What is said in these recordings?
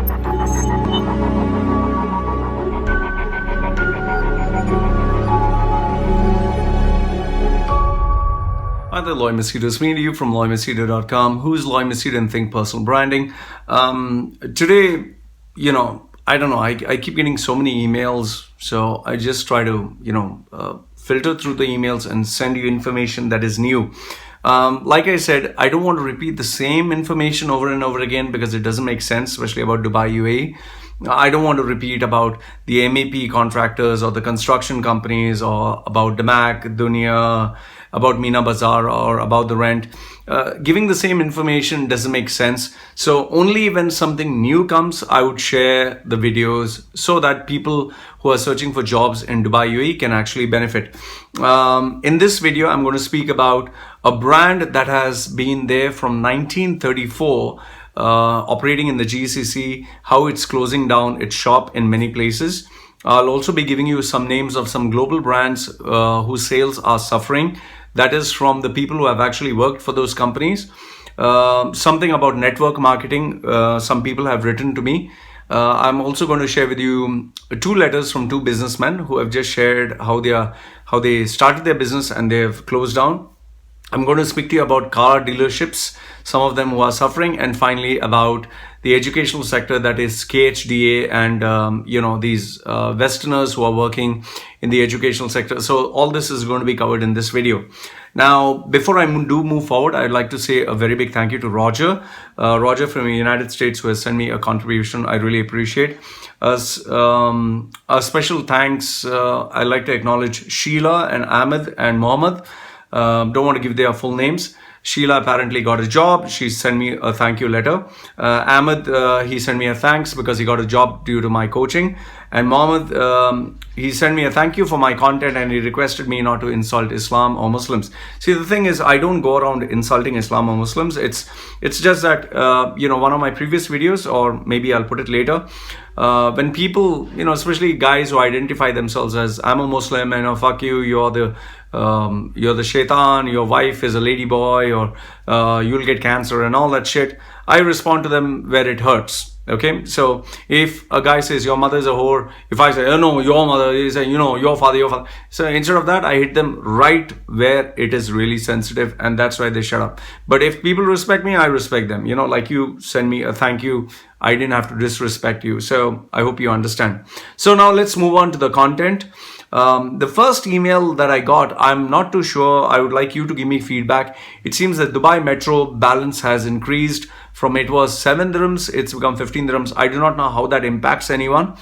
Hi there, Loy Machedo. It's me to you from LoyMachedo.com. Who's Loy Machedo and Think Personal Branding? Today, I don't know, I keep getting so many emails, so I just try to, filter through the emails and send you information that is new. Like I said, I don't want to repeat the same information over and over again because it doesn't make sense, especially about Dubai, UAE. I don't want to repeat about the MEP contractors or the construction companies or about Damac, Dunia, about Mina Bazaar or about the rent. Giving the same information doesn't make sense. So only when something new comes, I would share the videos so that people who are searching for jobs in Dubai, UAE can actually benefit. In this video, I'm going to speak about a brand that has been there from 1934, operating in the GCC, how it's closing down its shop in many places. I'll also be giving you some names of some global brands whose sales are suffering. That is from the people who have actually worked for those companies. Something about network marketing. Some people have written to me. I'm also going to share with you 2 letters from 2 businessmen who have just shared how they started their business and they have closed down. I'm going to speak to you about car dealerships, some of them who are suffering, and finally about the educational sector, that is KHDA and these Westerners who are working in the educational sector. So all this is going to be covered in this video. Now, before I do move forward, I'd like to say a very big thank you to Roger. Roger from the United States, who has sent me a contribution. I really appreciate. A special thanks, I'd like to acknowledge Sheila and Ahmed and Mohammed. Don't want to give their full names. Sheila apparently got a job. She sent me a thank you letter. Ahmed, he sent me a thanks because he got a job due to my coaching. And Mohammed, he sent me a thank you for my content and he requested me not to insult Islam or Muslims. See, the thing is, I don't go around insulting Islam or Muslims. It's just that, one of my previous videos, or maybe I'll put it later, when people, especially guys who identify themselves as I'm a Muslim and fuck you, you're the shaitan, your wife is a lady boy, or you'll get cancer and all that shit, I respond to them where it hurts. Okay, so if a guy says your mother is a whore, if I say, oh no, your mother is your father. So instead of that, I hit them right where it is really sensitive, and that's why they shut up. But if people respect me, I respect them. Like you send me a thank you, I didn't have to disrespect you. So I hope you understand. So now let's move on to the content. The first email that I got, I'm not too sure. I would like you to give me feedback. It seems that Dubai Metro balance has increased from it was 7 dirhams, it's become 15 dirhams. I do not know how that impacts anyone.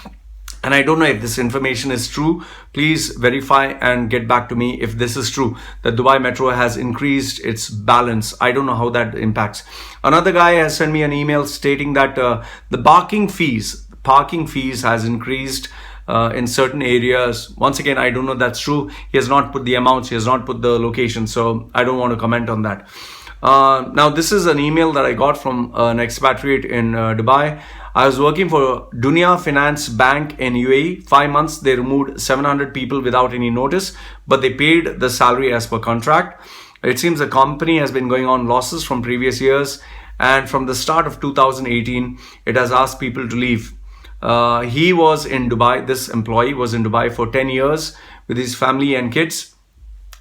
And I don't know if this information is true. Please verify and get back to me if this is true, that Dubai Metro has increased its balance. I don't know how that impacts. Another guy has sent me an email stating that the parking fees has increased in certain areas. Once again, I don't know if that's true. He has not put the amounts, he has not put the location, so I don't want to comment on that. Now, this is an email that I got from an expatriate in Dubai. I was working for Dunia Finance Bank in UAE. 5 months, they removed 700 people without any notice, but they paid the salary as per contract. It seems the company has been going on losses from previous years, and from the start of 2018, it has asked people to leave. He was in Dubai, this employee was in Dubai for 10 years with his family and kids,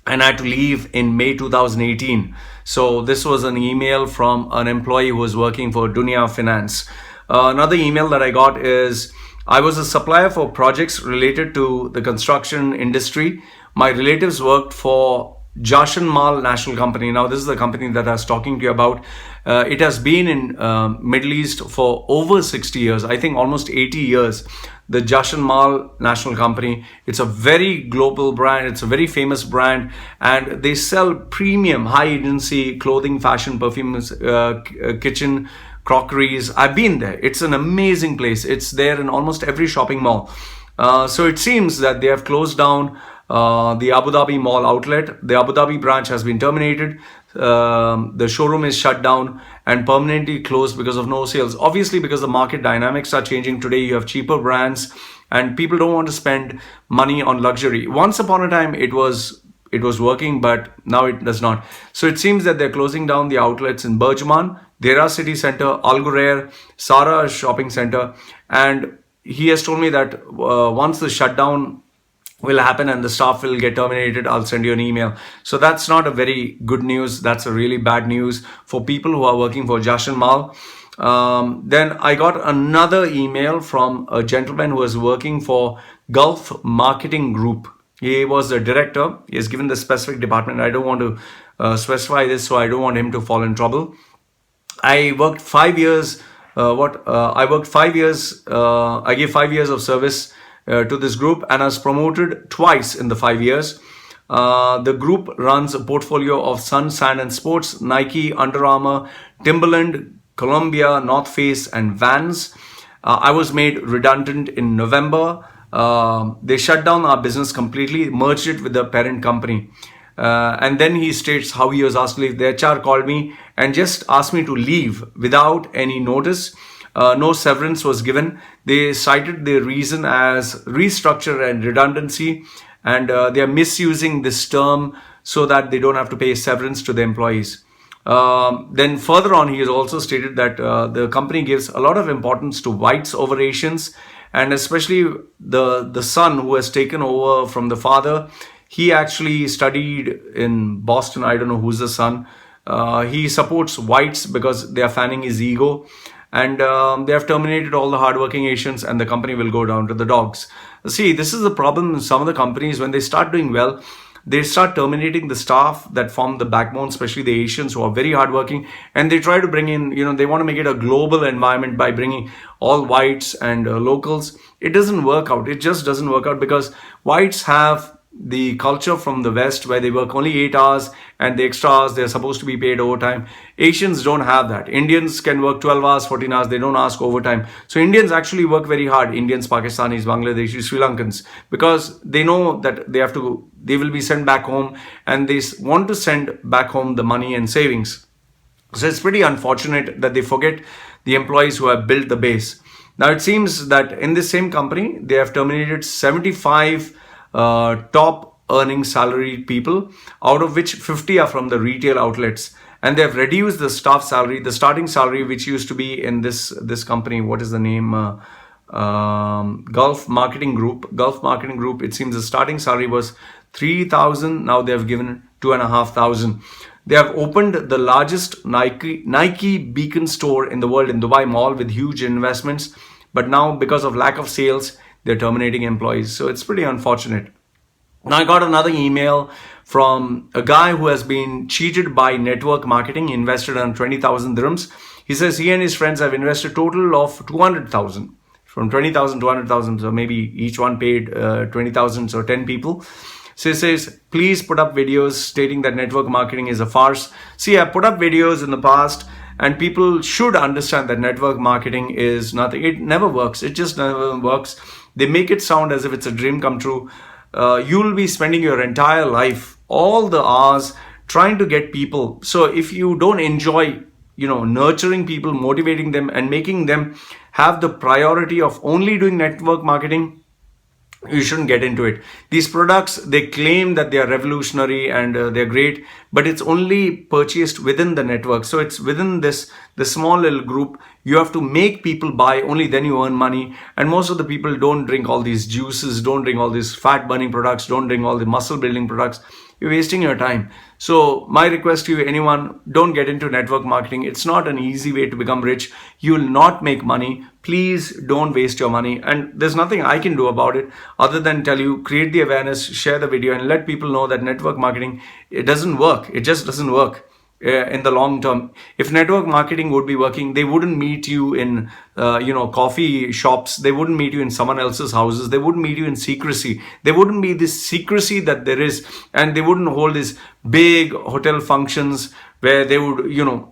and had to leave in May 2018. So this was an email from an employee who was working for Dunia Finance. Another email that I got is, I was a supplier for projects related to the construction industry. My relatives worked for Jashanmal National Company. Now, this is the company that I was talking to you about. It has been in Middle East for over 60 years, I think almost 80 years. The Jashanmal National Company, it's a very global brand, it's a very famous brand, and they sell premium, high agency clothing, fashion, perfumes, kitchen, crockeries. I've been there. It's an amazing place. It's there in almost every shopping mall. So it seems that they have closed down the Abu Dhabi mall outlet. The Abu Dhabi branch has been terminated. The showroom is shut down and permanently closed because of no sales. Obviously, because the market dynamics are changing today, you have cheaper brands and people don't want to spend money on luxury. Once upon a time, it was working, but now it does not. So it seems that they're closing down the outlets in BurJuman, Deira City Center, Ghurair, Sahara Shopping Center, and he has told me that once the shutdown will happen and the staff will get terminated, I'll send you an email. So that's not a very good news. That's a really bad news for people who are working for Jashanmal. Then I got another email from a gentleman who was working for Gulf Marketing Group. He was the director. He has given the specific department. I don't want to specify this, so I don't want him to fall in trouble. I worked 5 years. I worked 5 years. I gave 5 years of service to this group, and I was promoted twice in the 5 years. The group runs a portfolio of sun, sand, and sports, Nike, Under Armour, Timberland, Columbia, North Face, and Vans. I was made redundant in November. They shut down our business completely, merged it with the parent company. And then he states how he was asked to leave. The HR called me and just asked me to leave without any notice. No severance was given. They cited the reason as restructure and redundancy, and they are misusing this term so that they don't have to pay severance to the employees. Then further on, he has also stated that the company gives a lot of importance to whites over Asians, and especially the son who has taken over from the father. He actually studied in Boston. I don't know who's the son. He supports whites because they are fanning his ego. And they have terminated all the hardworking Asians, and the company will go down to the dogs. See, this is the problem in some of the companies. When they start doing well, they start terminating the staff that form the backbone, especially the Asians who are very hardworking, and they try to bring in, they want to make it a global environment by bringing all whites and locals. It doesn't work out. It just doesn't work out because whites have the culture from the West where they work only 8 hours, and the extra hours they're supposed to be paid overtime. Asians don't have that. Indians can work 12 hours, 14 hours. They don't ask overtime. So Indians actually work very hard. Indians, Pakistanis, Bangladeshis, Sri Lankans, because they know that they will be sent back home, and they want to send back home the money and savings. So it's pretty unfortunate that they forget the employees who have built the base. Now it seems that in this same company, they have terminated 75 top earning salaried people, out of which 50 are from the retail outlets, and they have reduced the staff salary, the starting salary, which used to be in this company. What is the name? Gulf Marketing Group. It seems the starting salary was 3,000. Now they have given 2,500. They have opened the largest Nike beacon store in the world in Dubai Mall with huge investments, but now because of lack of sales, they're terminating employees. So it's pretty unfortunate. Now I got another email from a guy who has been cheated by network marketing. He invested on 20,000 dirhams. He says he and his friends have invested a total of 200,000, from 20,000 to 200,000. So maybe each one paid 20,000, so 10 people. So he says, please put up videos stating that network marketing is a farce. See, I put up videos in the past, and people should understand that network marketing is nothing. It never works. It just never works. They make it sound as if it's a dream come true. You'll be spending your entire life, all the hours, trying to get people. So if you don't enjoy, nurturing people, motivating them, and making them have the priority of only doing network marketing, you shouldn't get into it. These products, they claim that they are revolutionary and they're great, but it's only purchased within the network. So it's within the small little group. You have to make people buy, only then you earn money. And most of the people don't drink all these juices, don't drink all these fat burning products, don't drink all the muscle building products. You're wasting your time. So my request to you, anyone, don't get into network marketing. It's not an easy way to become rich. You will not make money. Please don't waste your money. And there's nothing I can do about it other than tell you, create the awareness, share the video, and let people know that network marketing, it doesn't work. It just doesn't work. In the long term. If network marketing would be working, they wouldn't meet you in coffee shops. They wouldn't meet you in someone else's houses. They wouldn't meet you in secrecy. There wouldn't be this secrecy that there is, and they wouldn't hold these big hotel functions where they would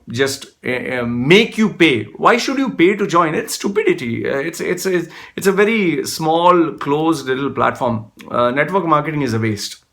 just make you pay. Why should you pay to join? It's stupidity. It's a very small, closed little platform. Network marketing is a waste.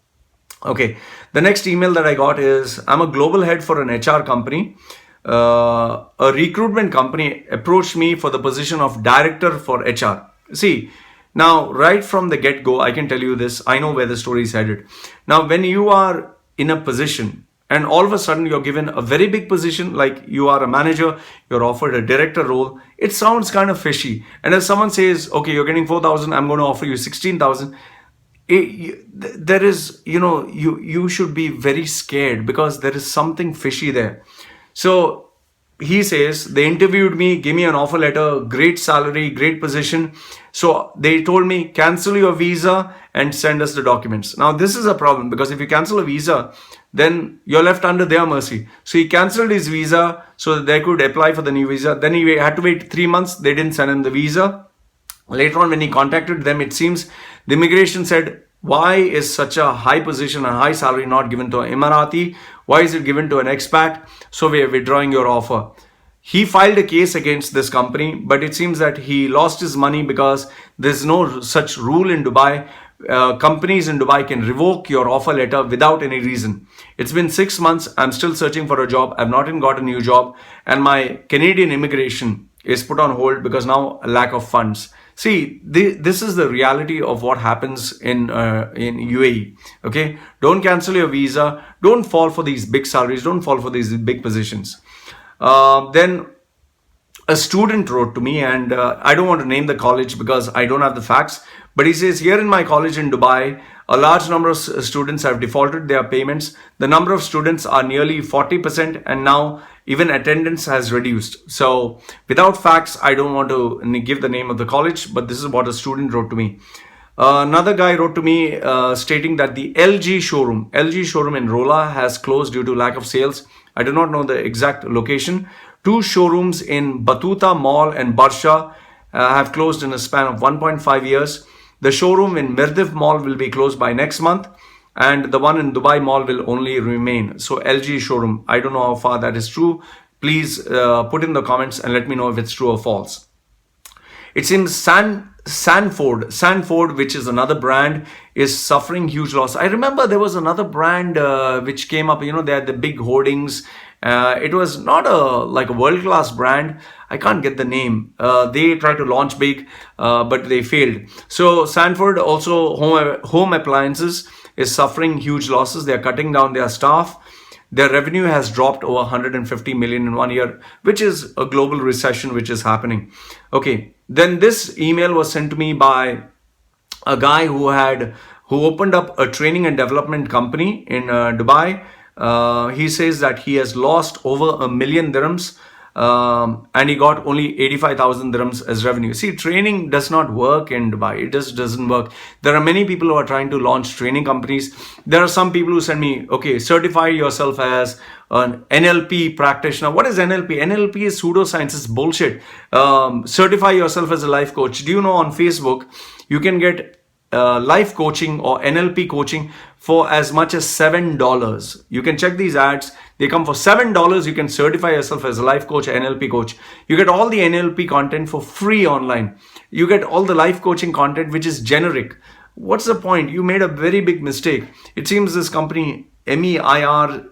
Okay, the next email that I got is, I'm a global head for an HR company. A recruitment company approached me for the position of director for HR. See, now right from the get-go, I can tell you this. I know where the story is headed. Now, when you are in a position and all of a sudden you're given a very big position, like you are a manager, you're offered a director role. It sounds kind of fishy. And if someone says, okay, you're getting 4,000, I'm going to offer you 16,000, there is, you should be very scared, because there is something fishy there. So he says, they interviewed me, gave me an offer letter, great salary, great position. So they told me, cancel your visa and send us the documents. Now this is a problem, because if you cancel a visa, then you're left under their mercy. So he cancelled his visa so that they could apply for the new visa. Then he had to wait 3 months. They didn't send him the visa. Later on, when he contacted them, it seems the immigration said, why is such a high position and high salary not given to an Emirati? Why is it given to an expat? So we are withdrawing your offer. He filed a case against this company, but it seems that he lost his money because there's no such rule in Dubai. Companies in Dubai can revoke your offer letter without any reason. It's been 6 months. I'm still searching for a job. I've not even got a new job. And my Canadian immigration is put on hold because now a lack of funds. See, this is the reality of what happens in UAE. Okay, don't cancel your visa. Don't fall for these big salaries. Don't fall for these big positions. Then a student wrote to me, and I don't want to name the college because I don't have the facts. But he says, here in my college in Dubai, a large number of students have defaulted their payments. The number of students are nearly 40%, and now even attendance has reduced. So without facts, I don't want to give the name of the college, but this is what a student wrote to me. Another guy wrote to me stating that the LG showroom in Rola has closed due to lack of sales. I do not know the exact location. 2 showrooms in Batuta Mall and Barsha have closed in a span of 1.5 years. The showroom in Mirdiv Mall will be closed by next month, and the one in Dubai Mall will only remain. So LG showroom, I don't know how far that is true. Please put in the comments and let me know if it's true or false. It seems Sanford, which is another brand, is suffering huge loss. I remember there was another brand which came up, they had the big hoardings. It was not like a world-class brand. I can't get the name. They tried to launch big, but they failed. So Sanford, also home appliances, is suffering huge losses. They're cutting down their staff. Their revenue has dropped over 150 million in 1 year, which is a global recession which is happening. Okay, then this email was sent to me by a guy who opened up a training and development company in Dubai. He says that he has lost over $1 million dirhams, and he got only 85,000 dirhams as revenue. See, training does not work in Dubai. It just doesn't work. There are many people who are trying to launch training companies. There are some people who send me, okay, certify yourself as an NLP practitioner. What is NLP? NLP is pseudoscience. It's bullshit. Certify yourself as a life coach. Do you know on Facebook, you can get life coaching or NLP coaching for as much as $7. You can check these ads. They come for $7. You can certify yourself as a life coach, NLP coach. You get all the NLP content for free online. You get all the life coaching content, which is generic. What's the point? You made a very big mistake. It seems this company, MEIRC,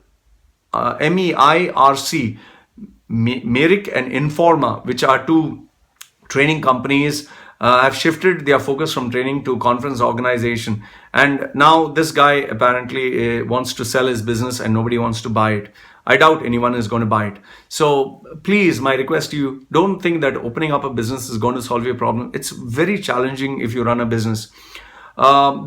Merrick and Informa, which are 2 training companies, have shifted their focus from training to conference organization. And now this guy apparently wants to sell his business and nobody wants to buy it. I doubt anyone is going to buy it. So please, my request to you, don't think that opening up a business is going to solve your problem. It's very challenging if you run a business.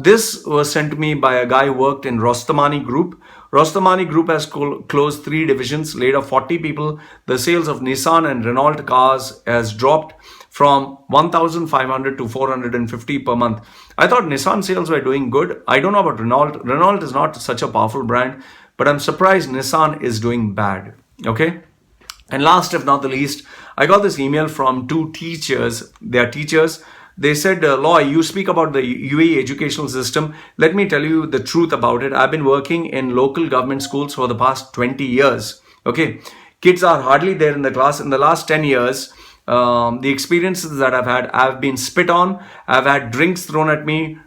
This was sent to me by a guy who worked in Rostamani Group. Rostamani Group has closed 3 divisions, laid off 40 people. The sales of Nissan and Renault cars has dropped from 1,500 to 450 per month. I thought Nissan sales were doing good. I don't know about Renault. Renault is not such a powerful brand, but I'm surprised Nissan is doing bad. Okay. And last, if not the least, I got this email from 2 teachers. They are teachers. They said, Loy, you speak about the UAE educational system. Let me tell you the truth about it. I've been working in local government schools for the past 20 years. Okay. Kids are hardly there in the class. In the last 10 years, the experiences that I've been spit on. I've had drinks thrown at me,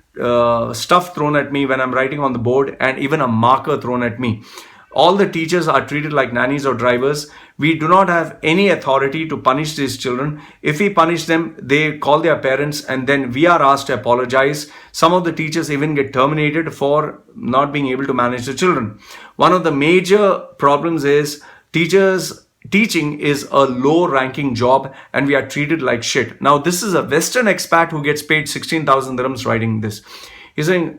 stuff thrown at me when I'm writing on the board, and even a marker thrown at me. All the teachers are treated like nannies or drivers. We do not have any authority to punish these children. If we punish them, they call their parents and then we are asked to apologize. Some of the teachers even get terminated for not being able to manage the children. One of the major problems is teaching is a low ranking job and we are treated like shit. Now, this is a Western expat who gets paid 16,000 dirhams writing this. He's saying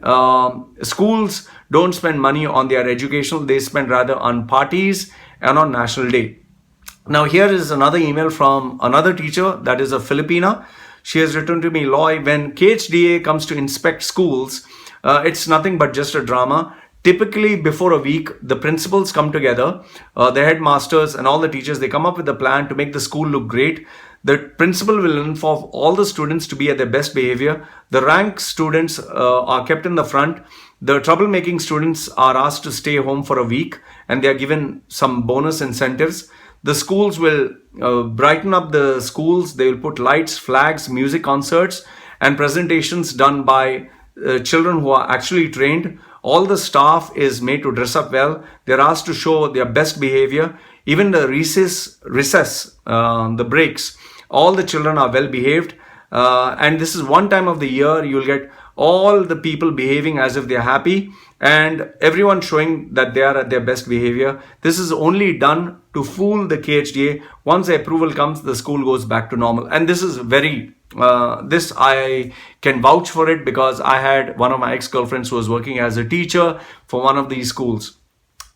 schools don't spend money on their education. They spend rather on parties and on National Day. Now, here is another email from another teacher, that is a Filipina. She has written to me, Loy, when KHDA comes to inspect schools, it's nothing but just a drama. Typically, before a week, the principals come together, the headmasters and all the teachers, they come up with a plan to make the school look great. The principal will inform all the students to be at their best behavior. The rank students are kept in the front. The troublemaking students are asked to stay home for a week and they are given some bonus incentives. The schools will brighten up the schools. They will put lights, flags, music concerts and presentations done by children who are actually trained. All the staff is made to dress up well. They're asked to show their best behavior. Even the recess, the breaks, all the children are well behaved. And this is one time of the year you'll get all the people behaving as if they're happy and everyone showing that they are at their best behavior. This is only done to fool the KHDA. Once the approval comes, the school goes back to normal. And this is very, this I can vouch for it because I had one of my ex-girlfriends who was working as a teacher for one of these schools.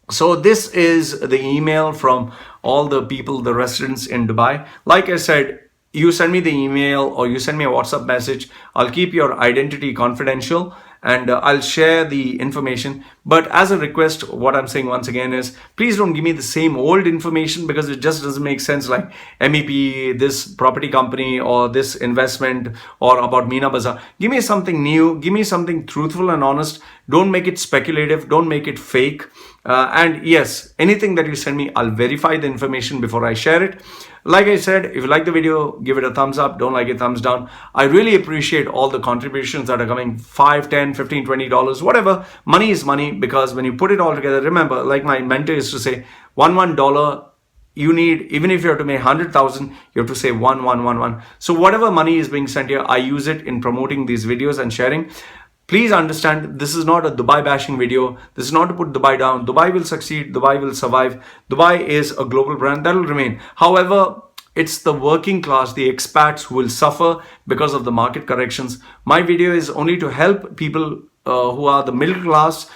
So this is the email from all the people, the residents in Dubai. Like I said, you send me the email or you send me a WhatsApp message. I'll keep your identity confidential and I'll share the information. But as a request, what I'm saying once again is, please don't give me the same old information because it just doesn't make sense, like MEP, this property company or this investment or about Meena Bazaar. Give me something new. Give me something truthful and honest. Don't make it speculative. Don't make it fake. And yes, anything that you send me, I'll verify the information before I share it. Like I said, if you like the video, give it a thumbs up. Don't like it, thumbs down. I really appreciate all the contributions that are coming, $5, $10, $15, $20, whatever. Money is money because when you put it all together, remember, like my mentor used to say, $1 you need, even if you have to make 100,000, you have to say 1. So whatever money is being sent here, I use it in promoting these videos and sharing. Please understand, this is not a Dubai bashing video. This is not to put Dubai down. Dubai will succeed. Dubai will survive. Dubai is a global brand that will remain. However, it's the working class, the expats who will suffer because of the market corrections. My video is only to help people who are the middle class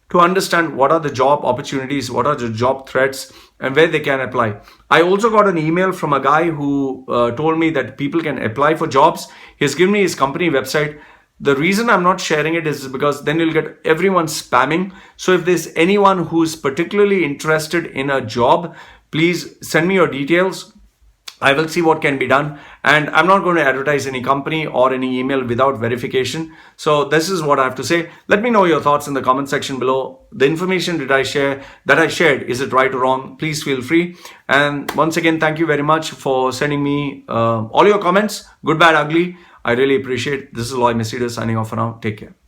to understand what are the job opportunities, what are the job threats and where they can apply. I also got an email from a guy who told me that people can apply for jobs. He's given me his company website. The reason I'm not sharing it is because then you'll get everyone spamming. So if there's anyone who's particularly interested in a job, please send me your details. I will see what can be done. And I'm not going to advertise any company or any email without verification. So this is what I have to say. Let me know your thoughts in the comment section below. The information that I shared, is it right or wrong? Please feel free. And once again, thank you very much for sending me all your comments, good, bad, ugly. I really appreciate it. This is Loy Machedo signing off for now. Take care.